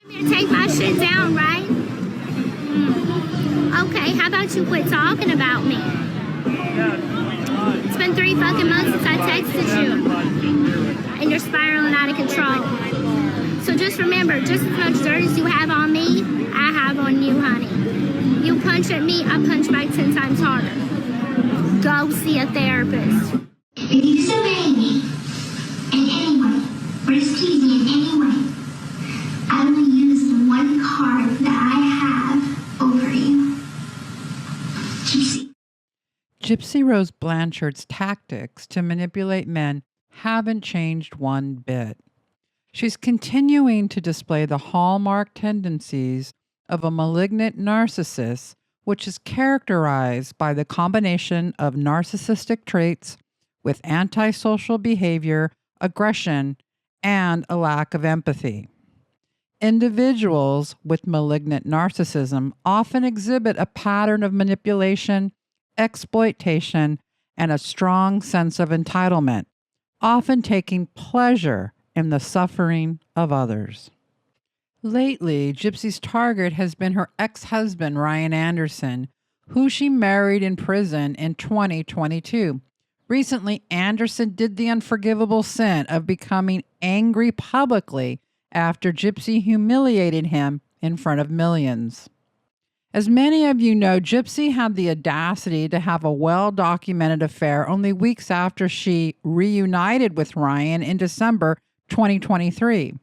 You take my shit down, right? Okay, how about you quit talking about me? It's been 3 fucking months since I texted you. And you're spiraling out of control. So just remember, just as much dirt as you have on me, I have on you, honey. You punch at me, I punch back 10 times harder. Go see a therapist. If you disobey me in any way, or displease me in any way, I will use the one card that I have over you. Gypsy. Gypsy Rose Blanchard's tactics to manipulate men haven't changed one bit. She's continuing to display the hallmark tendencies of a malignant narcissist, which is characterized by the combination of narcissistic traits with antisocial behavior, aggression, and a lack of empathy. Individuals with malignant narcissism often exhibit a pattern of manipulation, exploitation, and a strong sense of entitlement, often taking pleasure in the suffering of others. Lately, Gypsy's target has been her ex-husband, Ryan Anderson, who she married in prison in 2022. Recently, Anderson did the unforgivable sin of becoming angry publicly after Gypsy humiliated him in front of millions. As many of you know, Gypsy had the audacity to have a well-documented affair only weeks after she reunited with Ryan in December 2023.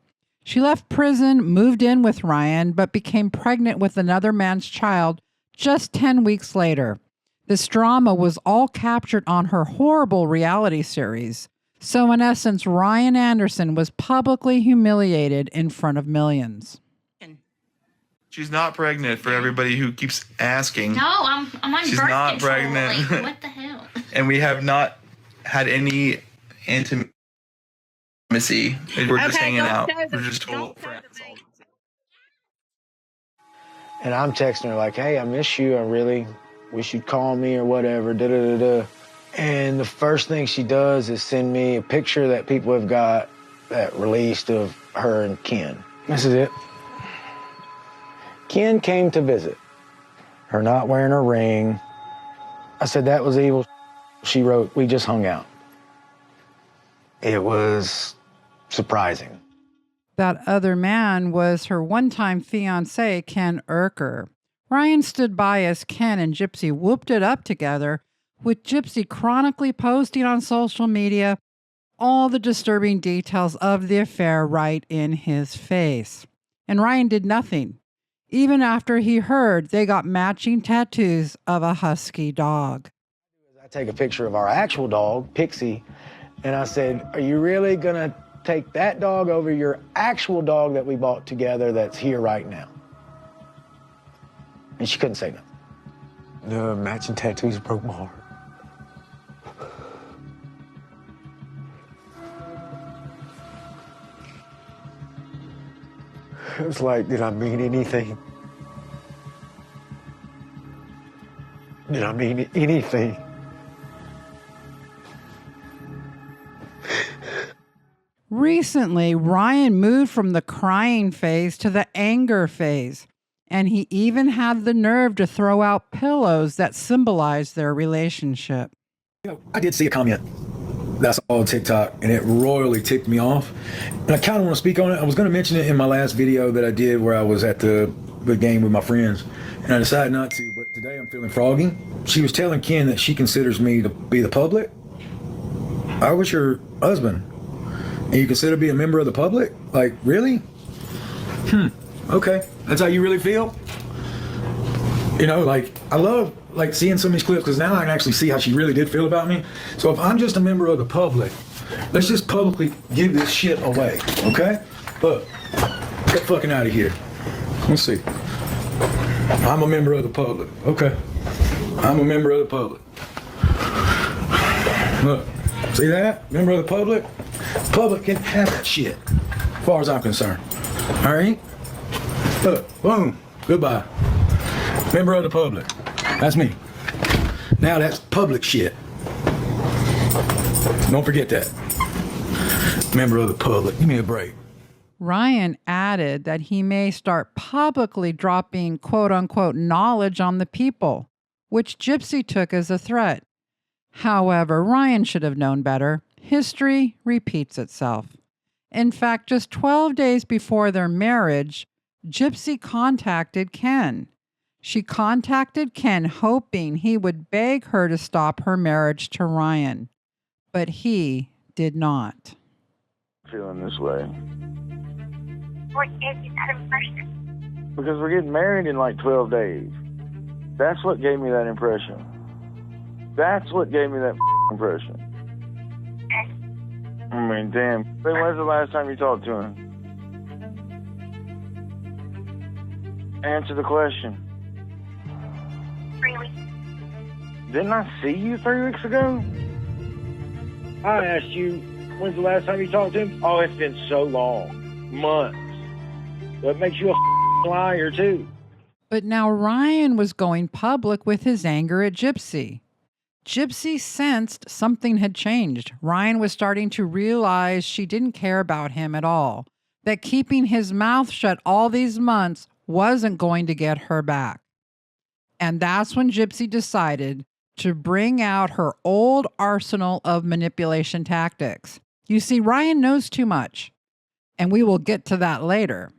She left prison, moved in with Ryan, but became pregnant with another man's child just 10 weeks later. This drama was all captured on her horrible reality series. So in essence, Ryan Anderson was publicly humiliated in front of millions. She's not pregnant for everybody who keeps asking. No, I'm on She's birth not control. pregnant. Like, what the hell? And we have not had any intimacy. We're just hanging out. We're just total friends. And I'm texting her like, hey, I miss you. I really wish you'd call me or whatever. Da-da-da-da. And the first thing she does is send me a picture that people have got that released of her and Ken. This is it. Ken came to visit. Her not wearing a ring. I said, that was evil. She wrote, we just hung out. It was surprising. That other man was her one-time fiancé, Ken Urker. Ryan stood by as Ken and Gypsy whooped it up together, with Gypsy chronically posting on social media all the disturbing details of the affair right in his face. And Ryan did nothing, even after he heard they got matching tattoos of a husky dog. I take a picture of our actual dog, Pixie, and I said, are you really going to take that dog over your actual dog that we bought together that's here right now? And she couldn't say nothing. The matching tattoos broke my heart. It was like, did I mean anything? Did I mean anything? Recently, Ryan moved from the crying phase to the anger phase, and he even had the nerve to throw out pillows that symbolized their relationship. You know, I did see a comment that's all TikTok, and it royally ticked me off. And I kind of want to speak on it. I was going to mention it in my last video that I did where I was at the game with my friends, and I decided not to, but today I'm feeling froggy. She was telling Ken that she considers me to be the public. I was your husband, and you consider me a member of the public? Like, really? Okay, that's how you really feel? You know, like, I love like seeing some of these clips because now I can actually see how she really did feel about me. So if I'm just a member of the public, let's just publicly give this shit away, okay? Look, get fucking out of here. Let's see. I'm a member of the public, okay? I'm a member of the public. Look, see that? Member of the public? Public can have that shit, as far as I'm concerned. All right? Look, boom, goodbye. Member of the public. That's me. Now that's public shit. Don't forget that. Member of the public. Give me a break. Ryan added that he may start publicly dropping quote unquote knowledge on the people, which Gypsy took as a threat. However, Ryan should have known better. History repeats itself. In fact, just 12 days before their marriage, Gypsy contacted Ken. She contacted Ken hoping he would beg her to stop her marriage to Ryan, but he did not. Feeling this way What gave you that impression? because we're getting married in like 12 days. That's what gave me that impression. That's what gave me that impression. I mean, damn. When was the last time you talked to him? Answer the question. 3 weeks. Didn't I see you 3 weeks ago? I asked you, when's the last time you talked to him? Oh, it's been so long. Months. That makes you a liar, too. But now Ryan was going public with his anger at Gypsy. Gypsy sensed something had changed. Ryan was starting to realize she didn't care about him at all, that keeping his mouth shut all these months wasn't going to get her back. And that's when Gypsy decided to bring out her old arsenal of manipulation tactics. You see, Ryan knows too much, and we will get to that later.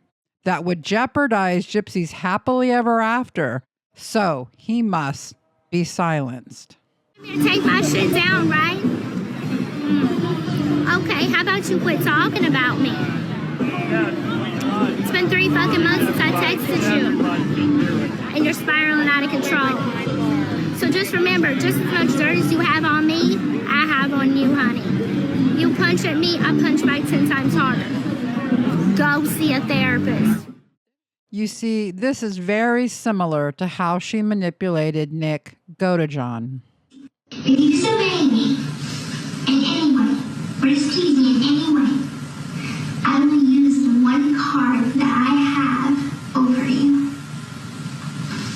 That would jeopardize Gypsy's happily ever after, so he must be silenced. You take my shit down, right? Okay, how about you quit talking about me? It's been 3 fucking months since I texted you, and you're spiraling out of control. So just remember, just as much dirt as you have on me, I have on you, honey. You punch at me, I punch back 10 times harder. Go see a therapist. You see, this is very similar to how she manipulated Nick Godejohn. If you disobey me in any way, or displease me in any way, I will use the one card that I have over you.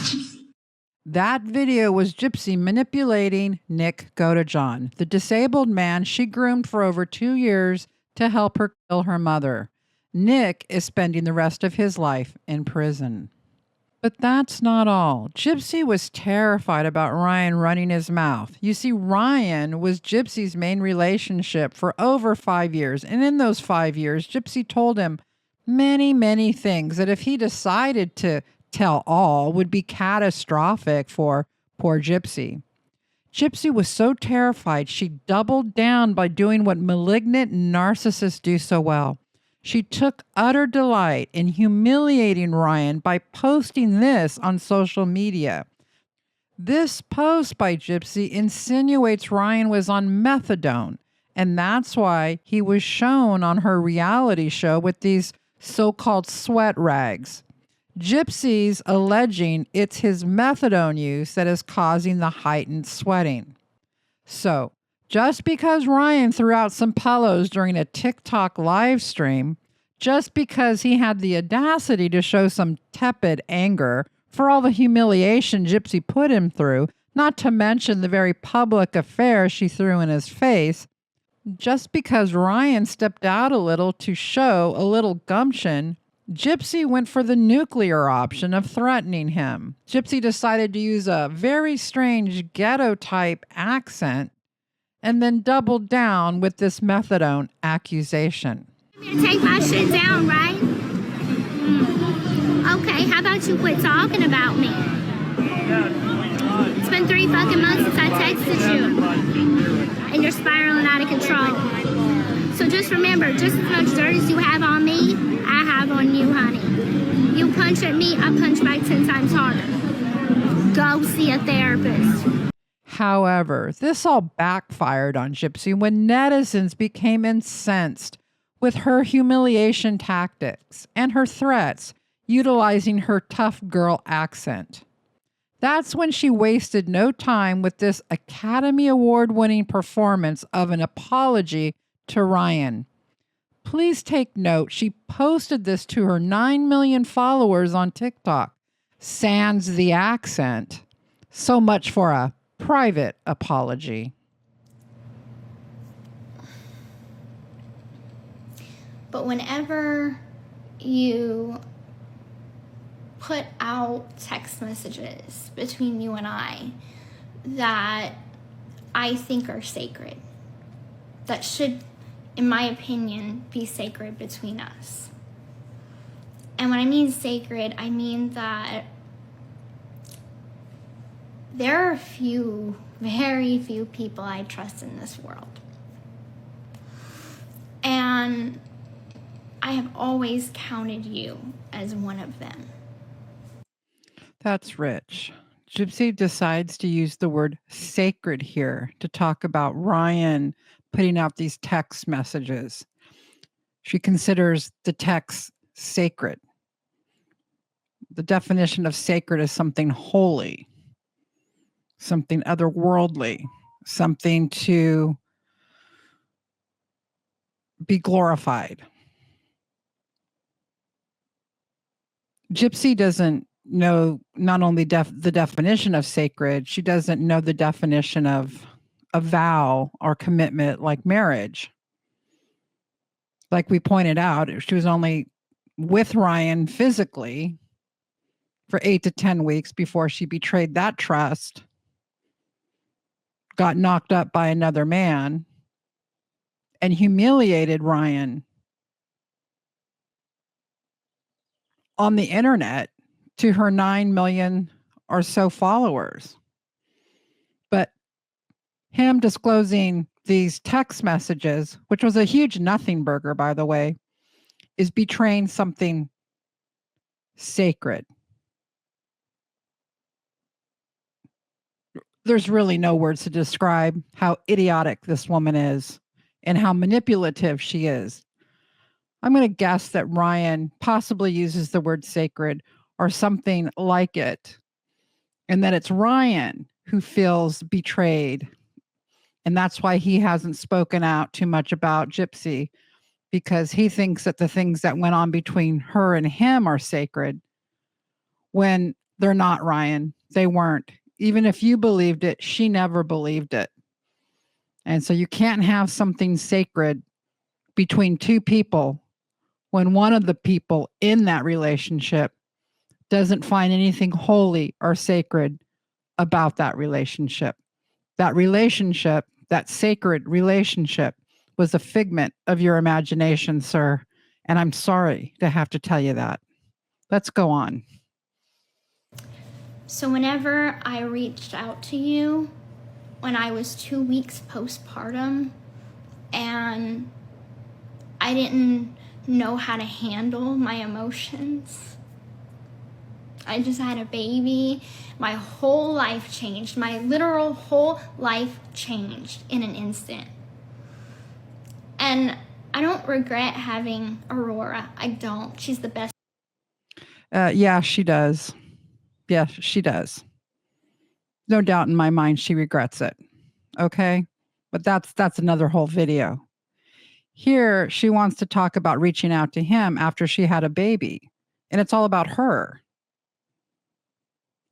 Gypsy. That video was Gypsy manipulating Nick Godejohn, the disabled man she groomed for over 2 years to help her kill her mother. Nick is spending the rest of his life in prison. But that's not all. Gypsy was terrified about Ryan running his mouth. You see, Ryan was Gypsy's main relationship for over 5 years. And in those 5 years, Gypsy told him many, many things that if he decided to tell all would be catastrophic for poor Gypsy. Gypsy was so terrified, she doubled down by doing what malignant narcissists do so well. She took utter delight in humiliating Ryan by posting this on social media. This post by Gypsy insinuates Ryan was on methadone, and that's why he was shown on her reality show with these so-called sweat rags. Gypsy's alleging it's his methadone use that is causing the heightened sweating. So, just because Ryan threw out some pillows during a TikTok live stream, just because he had the audacity to show some tepid anger for all the humiliation Gypsy put him through, not to mention the very public affair she threw in his face, just because Ryan stepped out a little to show a little gumption, Gypsy went for the nuclear option of threatening him. Gypsy decided to use a very strange ghetto-type accent and then doubled down with this methadone accusation. You take my shit down, right? Okay, how about you quit talking about me? It's been 3 fucking months since I texted you, and you're spiraling out of control. So just remember, just as much dirt as you have on me, I have on you, honey. You punch at me, I punch back 10 times harder. Go see a therapist. However, this all backfired on Gypsy when netizens became incensed with her humiliation tactics and her threats, utilizing her tough girl accent. That's when she wasted no time with this Academy Award-winning performance of an apology to Ryan. Please take note, she posted this to her 9 million followers on TikTok. Sans the accent. So much for a private apology. But whenever you put out text messages between you and I that I think are sacred, that should, in my opinion, be sacred between us. And when I mean sacred, I mean that there are very few people I trust in this world. And I have always counted you as one of them. That's rich. Gypsy decides to use the word sacred here to talk about Ryan putting out these text messages. She considers the text sacred. The definition of sacred is something holy, something otherworldly, something to be glorified. Gypsy doesn't know not only the definition of sacred, she doesn't know the definition of a vow or commitment like marriage. Like we pointed out, she was only with Ryan physically for 8 to 10 weeks before she betrayed that trust, got knocked up by another man, and humiliated Ryan on the internet to her 9 million or so followers. But him disclosing these text messages, which was a huge nothing burger, by the way, is betraying something sacred. There's really no words to describe how idiotic this woman is and how manipulative she is. I'm going to guess that Ryan possibly uses the word sacred or something like it, and that it's Ryan who feels betrayed. And that's why he hasn't spoken out too much about Gypsy, because he thinks that the things that went on between her and him are sacred when they're not, Ryan. They weren't. Even if you believed it, she never believed it. And so you can't have something sacred between two people when one of the people in that relationship doesn't find anything holy or sacred about that relationship. That relationship, that sacred relationship, was a figment of your imagination, sir. And I'm sorry to have to tell you that. Let's go on. So whenever I reached out to you when I was 2 weeks postpartum and I didn't know how to handle my emotions, I just had a baby, my whole life changed. My literal whole life changed in an instant. And I don't regret having Aurora. I don't. She's the best. Yeah, she does. Yes, she does. No doubt in my mind she regrets it. Okay? But that's another whole video. Here, she wants to talk about reaching out to him after she had a baby. And it's all about her.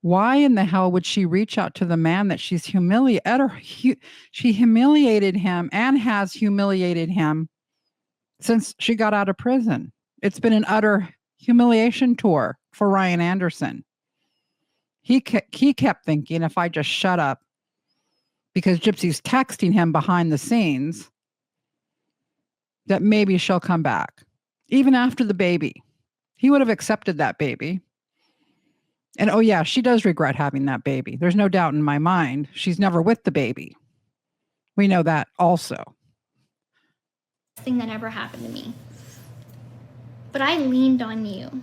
Why in the hell would she reach out to the man that she's humiliated? She humiliated him and has humiliated him since she got out of prison. It's been an utter humiliation tour for Ryan Anderson. He kept thinking, if I just shut up, because Gypsy's texting him behind the scenes, that maybe she'll come back. Even after the baby. He would have accepted that baby. And oh yeah, she does regret having that baby. There's no doubt in my mind. She's never with the baby. We know that also. Thing that ever happened to me. But I leaned on you.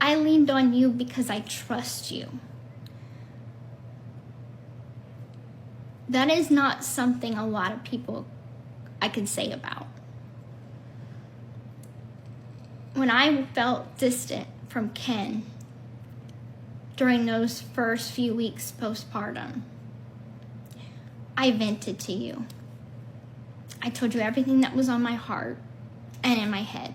I leaned on you because I trust you. That is not something a lot of people I could say about. When I felt distant from Ken during those first few weeks postpartum, I vented to you. I told you everything that was on my heart and in my head.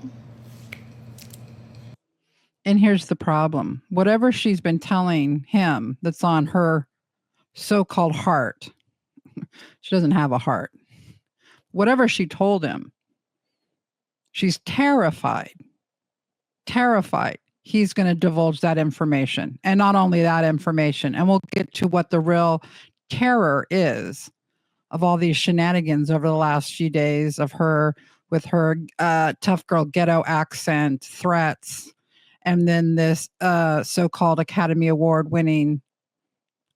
And here's the problem. Whatever she's been telling him that's on her so-called heart, she doesn't have a heart. Whatever she told him, she's terrified terrified he's going to divulge that information. And not only that information, and we'll get to what the real terror is of all these shenanigans over the last few days of her with her tough girl ghetto accent, threats, and then this so-called Academy Award winning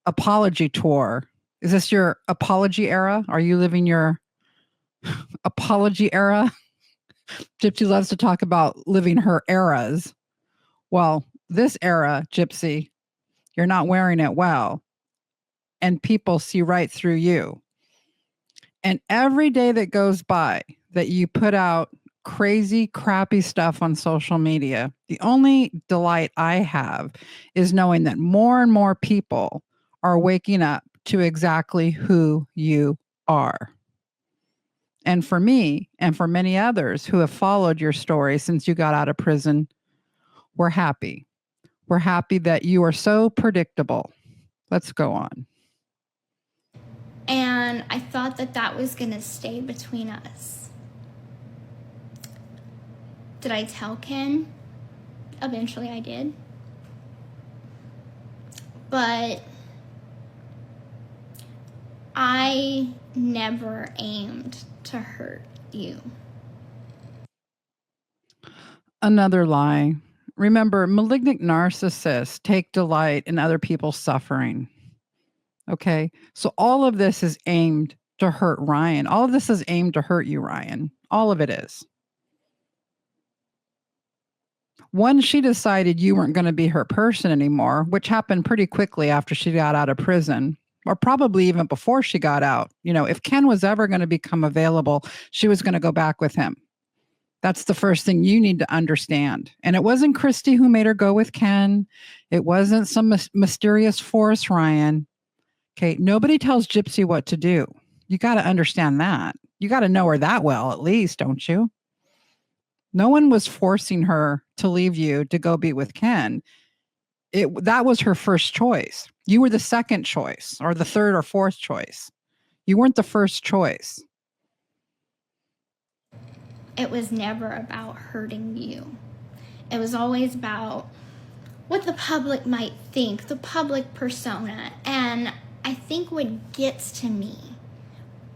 apology tour. Is this your apology era? Are you living your apology era? Gypsy loves to talk about living her eras. Well, this era, Gypsy, you're not wearing it well. And people see right through you. And every day that goes by that you put out crazy, crappy stuff on social media, the only delight I have is knowing that more and more people are waking up to exactly who you are. And for me, and for many others who have followed your story since you got out of prison, we're happy. We're happy that you are so predictable. Let's go on. And I thought that that was going to stay between us. Did I tell Ken? Eventually I did. But I never aimed to hurt you. Another lie. Remember, malignant narcissists take delight in other people's suffering. Okay? So all of this is aimed to hurt Ryan. All of this is aimed to hurt you, Ryan. All of it is. Once she decided you weren't going to be her person anymore, which happened pretty quickly after she got out of prison, or probably even before she got out, if Ken was ever going to become available, she was going to go back with him. That's the first thing you need to understand. And it wasn't Christy who made her go with Ken. It wasn't some mysterious force, Ryan. Okay, nobody tells Gypsy what to do. You got to understand that. You got to know her that well, at least, don't you? No one was forcing her to leave you to go be with Ken. That was her first choice. You were the second choice, or the third or fourth choice. You weren't the first choice. It was never about hurting you. It was always about what the public might think, the public persona. And I think what gets to me,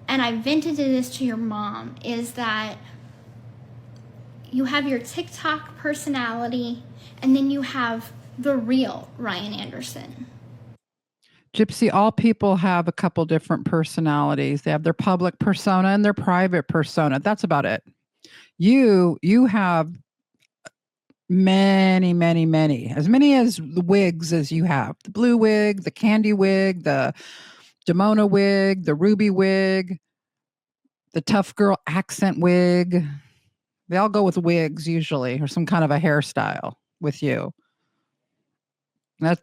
and I vented this to your mom, is that you have your TikTok personality, and then you have the real Ryan Anderson. Gypsy, all people have a couple different personalities. They have their public persona and their private persona. That's about it. You have many, many, many, as many as the wigs as you have. The blue wig, the candy wig, the Demona wig, the ruby wig, the tough girl accent wig. They all go with wigs usually, or some kind of a hairstyle with you.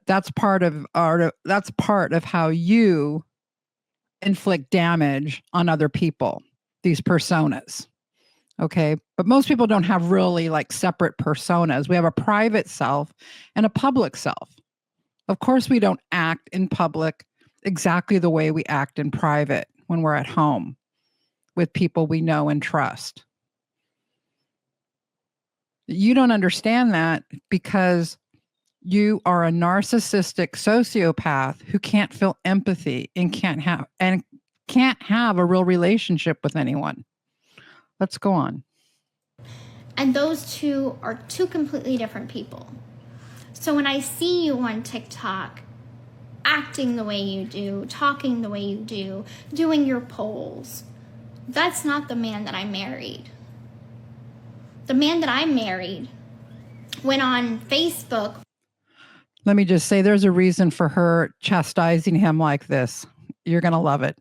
That's part of how you inflict damage on other people, these personas. Okay. But most people don't have really separate personas. We have a private self and a public self. Of course, we don't act in public exactly the way we act in private when we're at home with people we know and trust. You don't understand that because you are a narcissistic sociopath who can't feel empathy and can't have a real relationship with anyone. Let's go on. And those two are two completely different people. So when I see you on TikTok acting the way you do, talking the way you do, doing your polls, that's not the man that I married. The man that I married went on Facebook. Let me just say there's a reason for her chastising him like this. You're going to love it.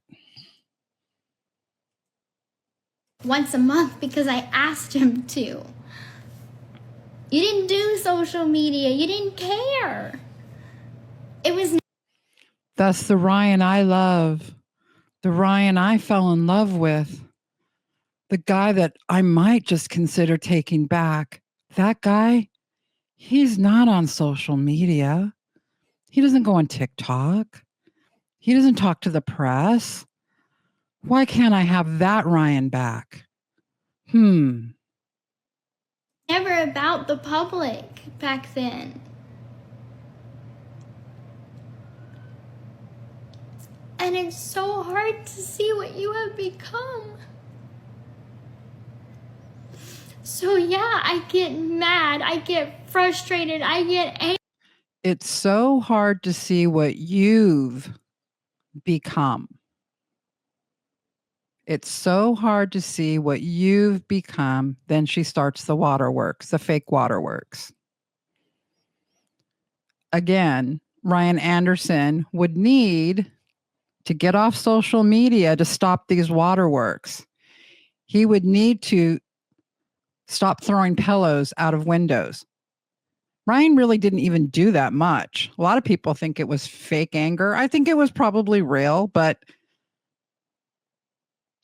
Once a month because I asked him to. You didn't do social media. You didn't care. It was. That's the Ryan I love. The Ryan I fell in love with. The guy that I might just consider taking back. That guy, he's not on social media. He doesn't go on TikTok. He doesn't talk to the press. Why can't I have that Ryan back? And never about the public back then. And it's so hard to see what you have become. So yeah, I get mad, I get frustrated, I get angry. It's so hard to see what you've become. It's so hard to see what you've become. Then she starts the waterworks, the fake waterworks. Again, Ryan Anderson would need to get off social media to stop these waterworks. He would need to stop throwing pillows out of windows. Ryan really didn't even do that much. A lot of people think it was fake anger. I think it was probably real, but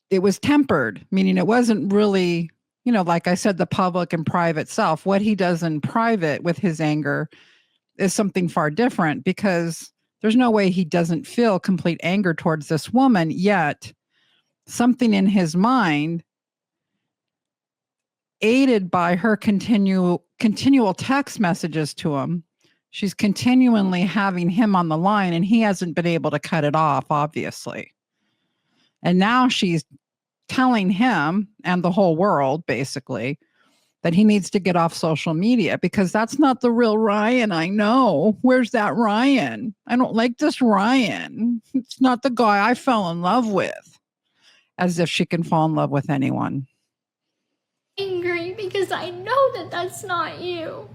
it was tempered, meaning it wasn't really, like I said, the public and private self. What he does in private with his anger is something far different, because there's no way he doesn't feel complete anger towards this woman, yet something in his mind, aided by her continual text messages to him, she's continually having him on the line, and he hasn't been able to cut it off, obviously. And now she's telling him and the whole world, basically, that he needs to get off social media because that's not the real Ryan I know. Where's that Ryan? I don't like this Ryan. It's not the guy I fell in love with. As if she can fall in love with anyone. Angry because I know that that's not you.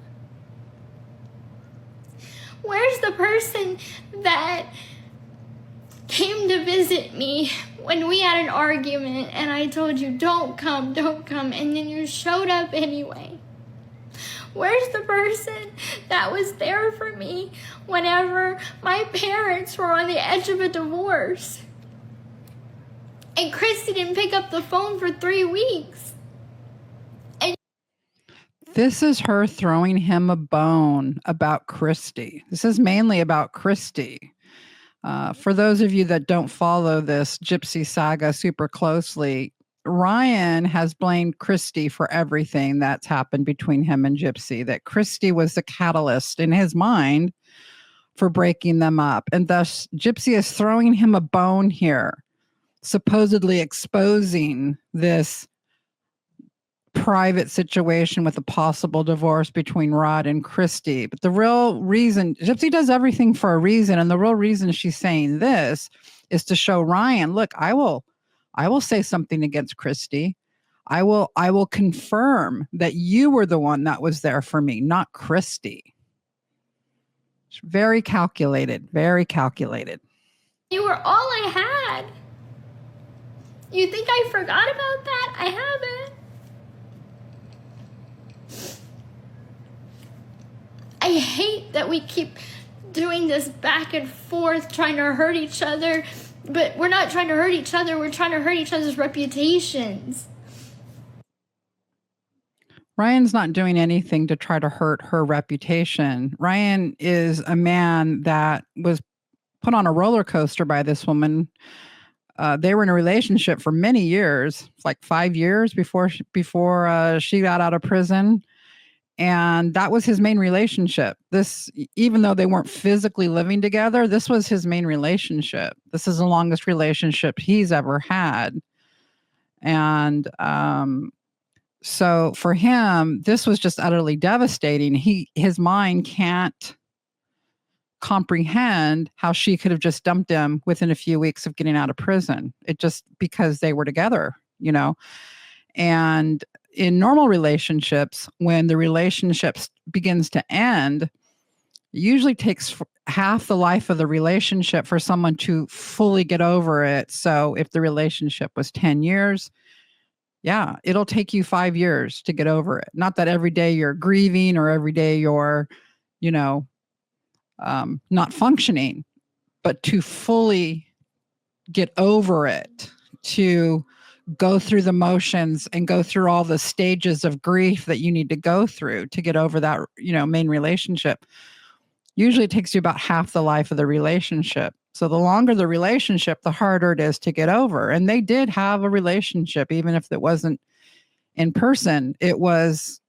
Where's the person that came to visit me when we had an argument and I told you, don't come, and then you showed up anyway? Where's the person that was there for me whenever my parents were on the edge of a divorce? And Christy didn't pick up the phone for 3 weeks. This is her throwing him a bone about Christy. This is mainly about Christy. For those of you that don't follow this Gypsy saga super closely, Ryan has blamed Christy for everything that's happened between him and Gypsy, that Christy was the catalyst in his mind for breaking them up. And thus, Gypsy is throwing him a bone here, supposedly exposing this private situation with a possible divorce between Rod and Christy. But the real reason, Gypsy does everything for a reason, and the real reason she's saying this is to show Ryan, look, I will say something against Christy. I will confirm that you were the one that was there for me, not Christy. It's very calculated, very calculated. You were all I had. You think I forgot about that? I haven't. I hate that we keep doing this back and forth, trying to hurt each other, but we're not trying to hurt each other, we're trying to hurt each other's reputations. Ryan's not doing anything to try to hurt her reputation. Ryan is a man that was put on a roller coaster by this woman. They were in a relationship for many years, like 5 years before she got out of prison. And that was his main relationship. This, even though they weren't physically living together, this was his main relationship. This is the longest relationship he's ever had. And so for him, this was just utterly devastating. His mind can't comprehend how she could have just dumped him within a few weeks of getting out of prison. It just because they were together, And in normal relationships, when the relationship begins to end, it usually takes half the life of the relationship for someone to fully get over it. So if the relationship was 10 years, yeah, it'll take you 5 years to get over it. Not that every day you're grieving or every day you're, not functioning, but to fully get over it, to go through the motions and go through all the stages of grief that you need to go through to get over that, main relationship. Usually it takes you about half the life of the relationship. So the longer the relationship, the harder it is to get over. And they did have a relationship, even if it wasn't in person. It was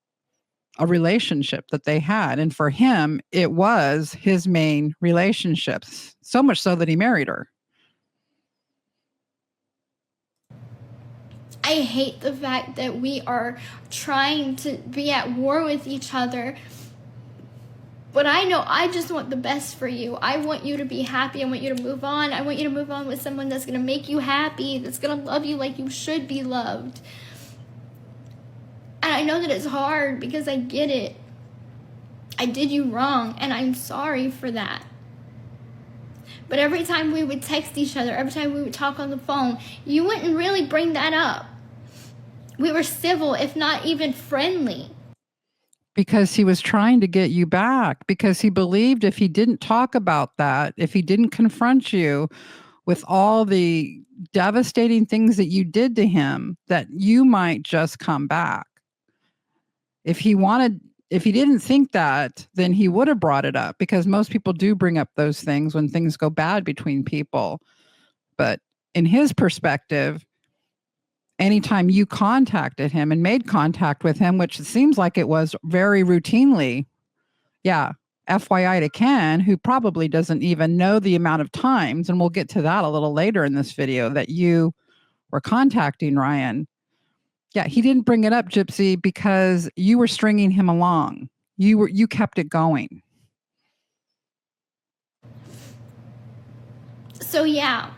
a relationship that they had. And for him, it was his main relationship, so much so that he married her. I hate the fact that we are trying to be at war with each other. But I know I just want the best for you. I want you to be happy. I want you to move on. I want you to move on with someone that's going to make you happy, that's going to love you like you should be loved. And I know that it's hard because I get it. I did you wrong, and I'm sorry for that. But every time we would text each other, every time we would talk on the phone, you wouldn't really bring that up. We were civil, if not even friendly. Because he was trying to get you back, because he believed if he didn't talk about that, if he didn't confront you with all the devastating things that you did to him, that you might just come back. If he didn't think that, then he would have brought it up, because most people do bring up those things when things go bad between people. But in his perspective, anytime you contacted him and made contact with him, which it seems like it was very routinely, yeah, FYI to Ken, who probably doesn't even know the amount of times, and we'll get to that a little later in this video, that you were contacting Ryan. Yeah, he didn't bring it up, Gypsy, because you were stringing him along. You kept it going. So yeah,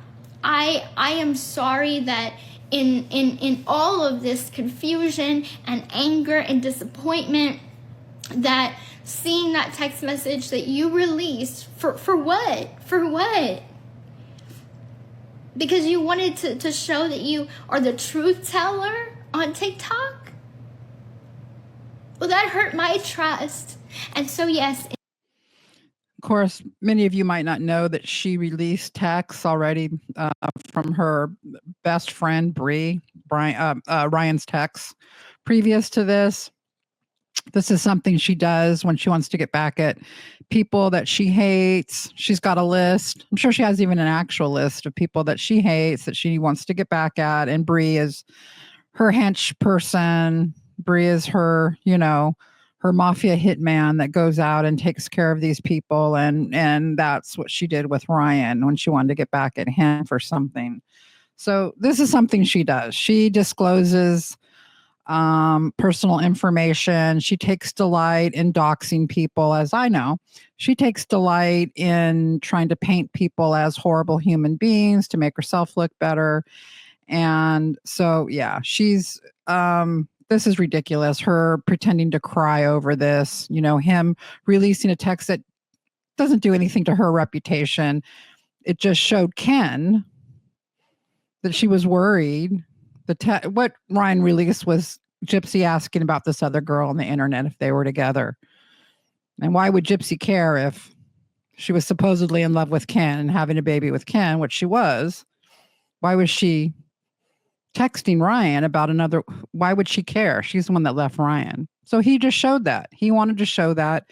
I am sorry that in all of this confusion and anger and disappointment, that seeing that text message that you released, for what? For what? Because you wanted to show that you are the truth teller on TikTok? Well, that hurt my trust. And so yes. Of course, many of you might not know that she released texts already from her best friend, Ryan's texts. Previous to this, this is something she does when she wants to get back at people that she hates. She's got a list. I'm sure she has even an actual list of people that she hates, that she wants to get back at. And Bree is her hench person. Bree is her, her mafia hitman that goes out and takes care of these people. And that's what she did with Ryan when she wanted to get back at him for something. So this is something she does. She discloses personal information. She takes delight in doxing people, as I know. She takes delight in trying to paint people as horrible human beings to make herself look better. And so, yeah, she's, this is ridiculous. Her pretending to cry over this, him releasing a text that doesn't do anything to her reputation. It just showed Ken that she was worried. What Ryan released was Gypsy asking about this other girl on the internet if they were together. And why would Gypsy care if she was supposedly in love with Ken and having a baby with Ken, which she was? Why was she texting Ryan about another? Why would she care? She's the one that left Ryan. So he just showed that. He wanted to show that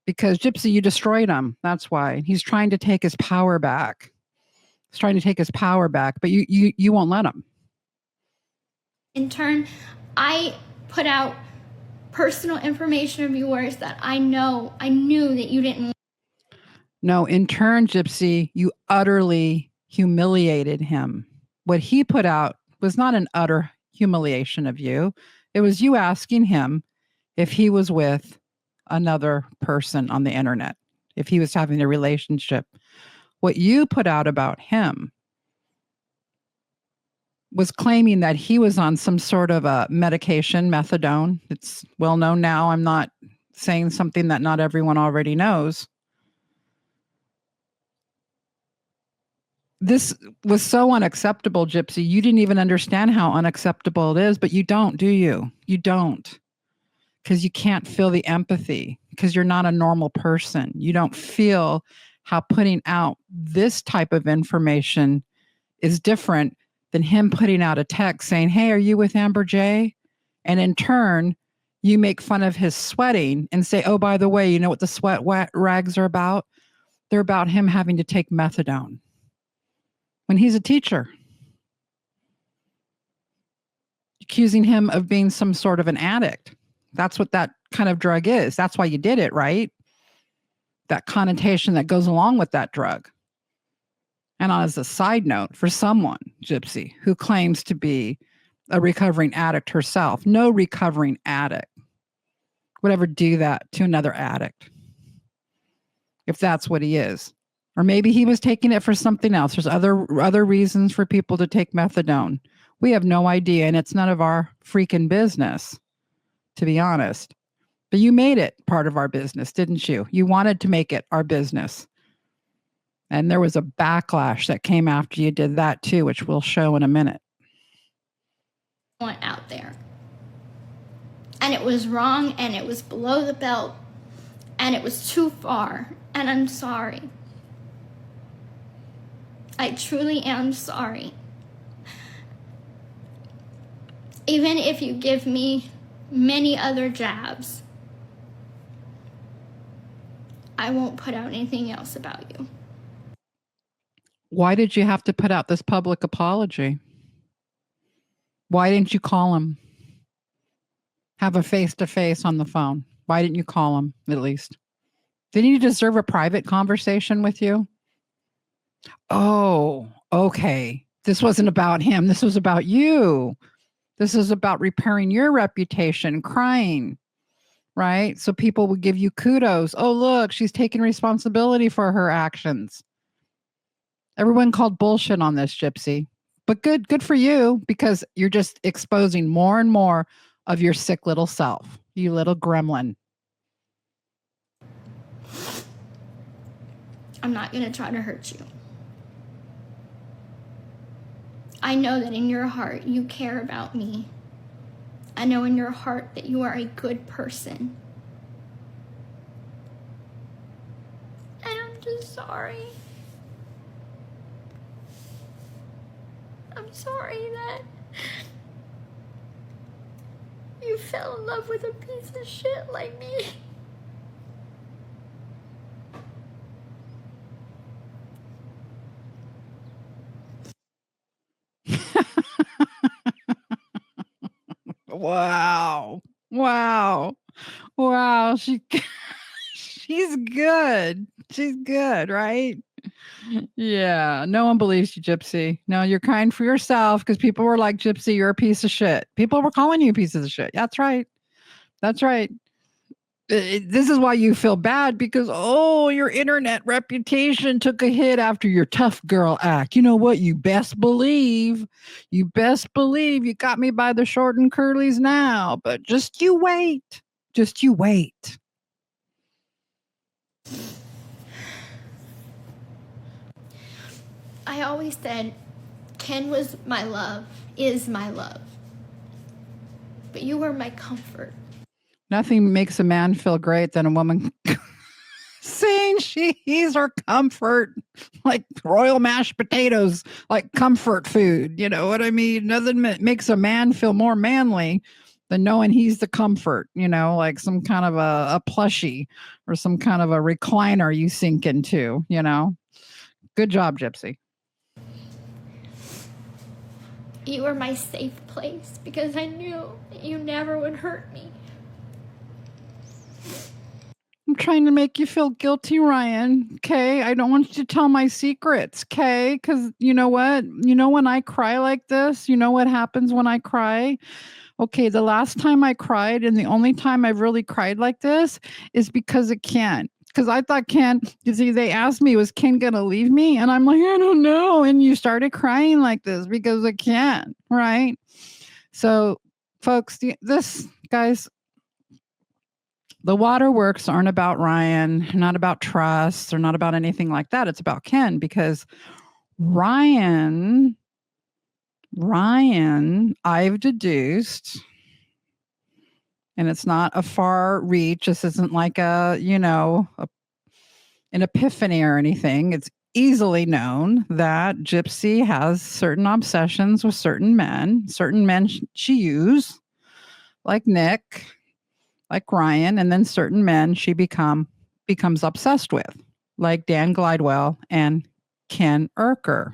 because Gypsy, you destroyed him. That's why. He's trying to take his power back. He's trying to take his power back, but you won't let him. In turn, I put out personal information of yours that I knew that you didn't want. No, in turn, Gypsy, you utterly humiliated him. What he put out was not an utter humiliation of you. It was you asking him if he was with another person on the internet, if he was having a relationship. What you put out about him was claiming that he was on some sort of a medication, methadone. It's well known now. I'm not saying something that not everyone already knows. This was so unacceptable, Gypsy. You didn't even understand how unacceptable it is, but you don't, do you? You don't. Because you can't feel the empathy, because you're not a normal person. You don't feel how putting out this type of information is different than him putting out a text saying, hey, are you with Amber J? And in turn, you make fun of his sweating and say, oh, by the way, you know what the sweat rags are about? They're about him having to take methadone when he's a teacher. Accusing him of being some sort of an addict. That's what that kind of drug is. That's why you did it, right? That connotation that goes along with that drug. And as a side note, for someone, Gypsy, who claims to be a recovering addict herself, no recovering addict would ever do that to another addict, if that's what he is. Or maybe he was taking it for something else. There's other reasons for people to take methadone. We have no idea, and it's none of our freaking business, to be honest. But you made it part of our business, didn't you? You wanted to make it our business. And there was a backlash that came after you did that too, which we'll show in a minute. Went out there. And it was wrong, and it was below the belt, and it was too far, and I'm sorry. I truly am sorry. Even if you give me many other jabs, I won't put out anything else about you. Why did you have to put out this public apology? Why didn't you call him? Have a face-to-face on the phone. Why didn't you call him, at least? Didn't he deserve a private conversation with you? Oh, okay. This wasn't about him. This was about you. This is about repairing your reputation, crying, right? So people would give you kudos. Oh, look, she's taking responsibility for her actions. Everyone called bullshit on this, Gypsy. But good for you, because you're just exposing more and more of your sick little self, you little gremlin. I'm not going to try to hurt you. I know that in your heart you care about me. I know in your heart that you are a good person. And I'm just sorry. I'm sorry that you fell in love with a piece of shit like me. Wow. She's good. She's good, right? Yeah. No one believes you, Gypsy. No, you're crying for yourself because people were like, Gypsy, you're a piece of shit. People were calling you pieces of shit. That's right. This is why you feel bad, because, oh, your internet reputation took a hit after your tough girl act. You know what? You best believe you got me by the short and curlies now, but just you wait. I always said Ken was my love, is my love. But you were my comfort. Nothing makes a man feel great than a woman saying he's her comfort, like royal mashed potatoes, like comfort food. You know what I mean? Nothing makes a man feel more manly than knowing he's the comfort, like some kind of a plushie or some kind of a recliner you sink into, Good job, Gypsy. You were my safe place because I knew that you never would hurt me. I'm trying to make you feel guilty, Ryan. Okay. I don't want you to tell my secrets. Okay. Because you know what? When I cry like this, you know what happens when I cry? Okay. The last time I cried, and the only time I've really cried like this, is because of Ken. Because I thought Ken, they asked me, was Ken going to leave me? And I'm like, I don't know. And you started crying like this because of Ken. Right. So folks, guys, the waterworks aren't about Ryan, not about trust, or not about anything like that. It's about Ken, because Ryan, I've deduced, and it's not a far reach. This isn't like an epiphany or anything. It's easily known that Gypsy has certain obsessions with certain men she used, like Nick, like Ryan, and then certain men she becomes obsessed with, like Dan Glidewell and Ken Urker.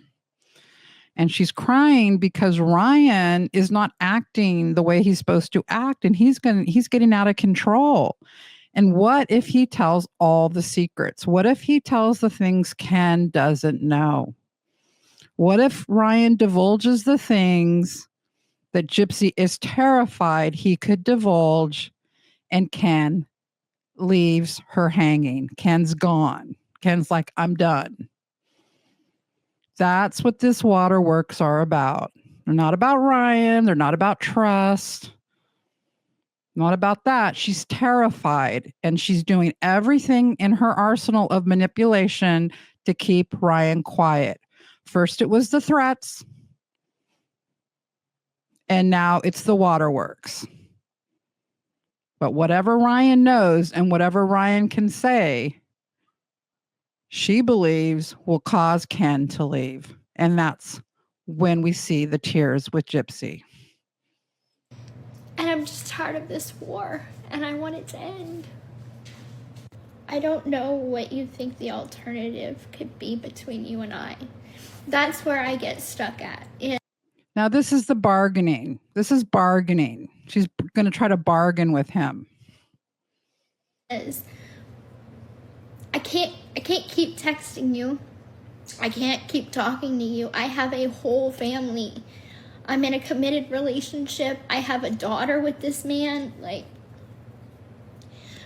And she's crying because Ryan is not acting the way he's supposed to act, and he's getting out of control. And what if he tells all the secrets? What if he tells the things Ken doesn't know? What if Ryan divulges the things that Gypsy is terrified he could divulge, and Ken leaves her hanging? Ken's gone. Ken's like, I'm done. That's what this waterworks are about. They're not about Ryan. They're not about trust. Not about that. She's terrified, and she's doing everything in her arsenal of manipulation to keep Ryan quiet. First, it was the threats, and now it's the waterworks. But whatever Ryan knows and whatever Ryan can say, she believes will cause Ken to leave. And that's when we see the tears with Gypsy. And I'm just tired of this war, and I want it to end. I don't know what you think the alternative could be between you and I. That's where I get stuck at. Now, this is the bargaining. This is bargaining. She's going to try to bargain with him. I can't keep texting you. I can't keep talking to you. I have a whole family. I'm in a committed relationship. I have a daughter with this man. Like,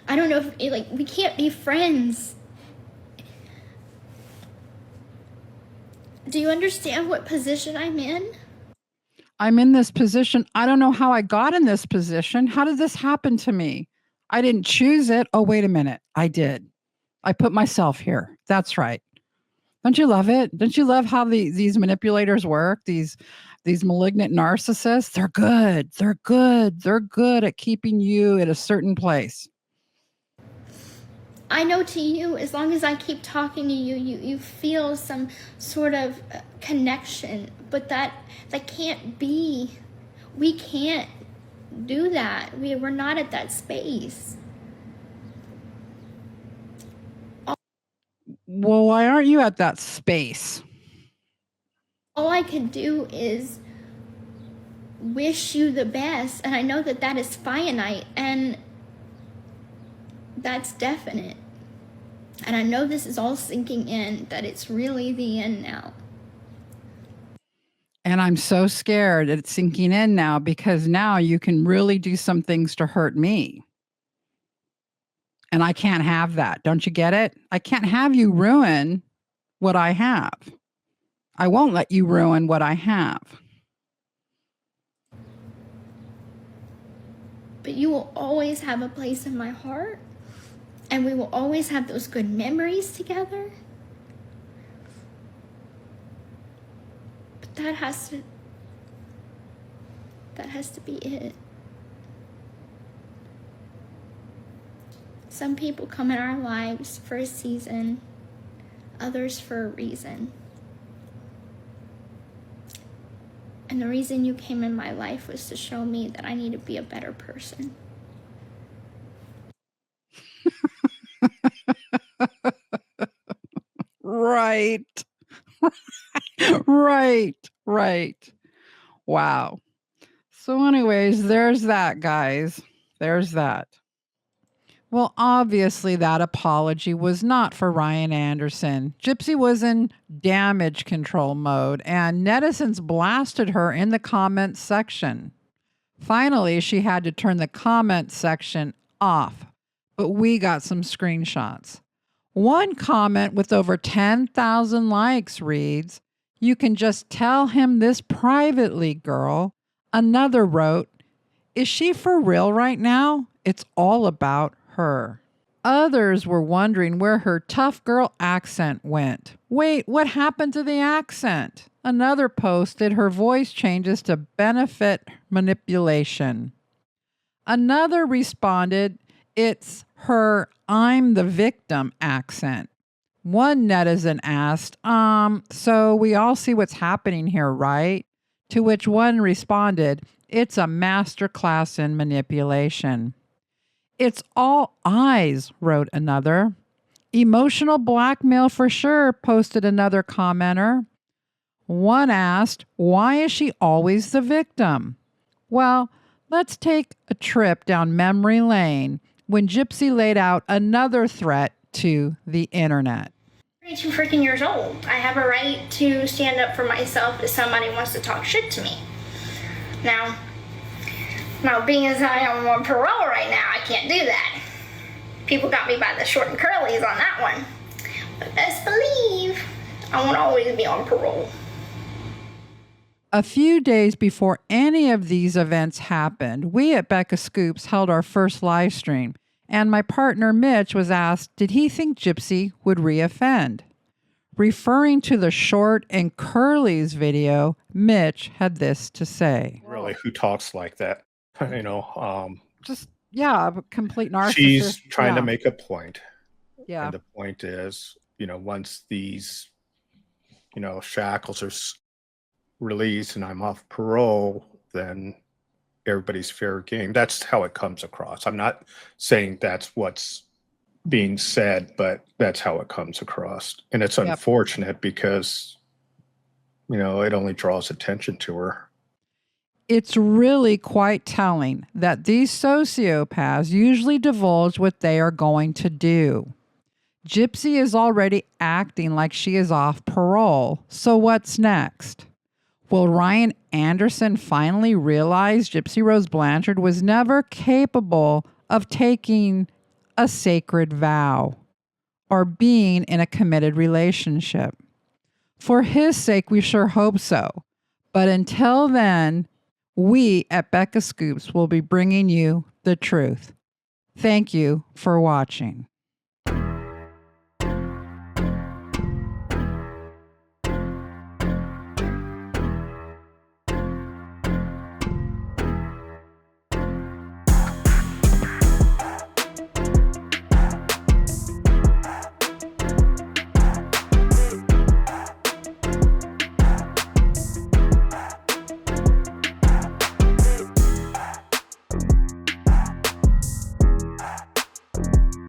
I don't know if, like, we can't be friends. Do you understand what position I'm in? I'm in this position. I don't know how I got in this position. How did this happen to me? I didn't choose it. Oh, wait a minute. I did. I put myself here. That's right. Don't you love it? Don't you love how these manipulators work? These malignant narcissists, they're good. They're good. They're good at keeping you at a certain place. I know to you, as long as I keep talking to you, you feel some sort of connection, but that can't be. We can't do that. We're not at that space. Well, why aren't you at that space? All I can do is wish you the best, and I know that that is finite, and that's definite. And I know this is all sinking in, that it's really the end now. And I'm so scared that it's sinking in now, because now you can really do some things to hurt me. And I can't have that. Don't you get it? I can't have you ruin what I have. I won't let you ruin what I have. But you will always have a place in my heart, and we will always have those good memories together. But that has to be it. Some people come in our lives for a season, others for a reason. And the reason you came in my life was to show me that I need to be a better person. Right. Right. Wow. So anyways, there's that, guys. There's that. Well, obviously that apology was not for Ryan Anderson. Gypsy was in damage control mode, and netizens blasted her in the comments section. Finally, she had to turn the comment section off, but we got some screenshots. One comment with over 10,000 likes reads, "You can just tell him this privately, girl." Another wrote, "Is she for real right now? It's all about her." Others were wondering where her tough girl accent went. Wait, what happened to the accent? Another posted her voice changes to benefit manipulation. Another responded, it's her "I'm the victim" accent. One netizen asked, so we all see what's happening here, right? To which one responded, it's a masterclass in manipulation. It's all eyes, wrote another. Emotional blackmail for sure, posted another commenter. One asked, why is she always the victim? Well, let's take a trip down memory lane when Gypsy laid out another threat to the internet. 32 freaking years old. I have a right to stand up for myself if somebody wants to talk shit to me. Now, being as I am on parole right now, I can't do that. People got me by the short and curlies on that one. But best believe I won't always be on parole. A few days before any of these events happened, we at Becca Scoops held our first live stream, and my partner Mitch was asked, did he think Gypsy would reoffend? Referring to the short and curlies video, Mitch had this to say. Really, who talks like that? Just, yeah, a complete narcissist. She's trying to make a point. Yeah. And the point is, once these, shackles are released and I'm off parole, then everybody's fair game. That's how it comes across. I'm not saying that's what's being said, but that's how it comes across. And it's unfortunate because, it only draws attention to her. It's really quite telling that these sociopaths usually divulge what they are going to do. Gypsy is already acting like she is off parole. So what's next? Will Ryan Anderson finally realize Gypsy Rose Blanchard was never capable of taking a sacred vow or being in a committed relationship? For his sake, we sure hope so. But until then, we at Becca Scoops will be bringing you the truth. Thank you for watching.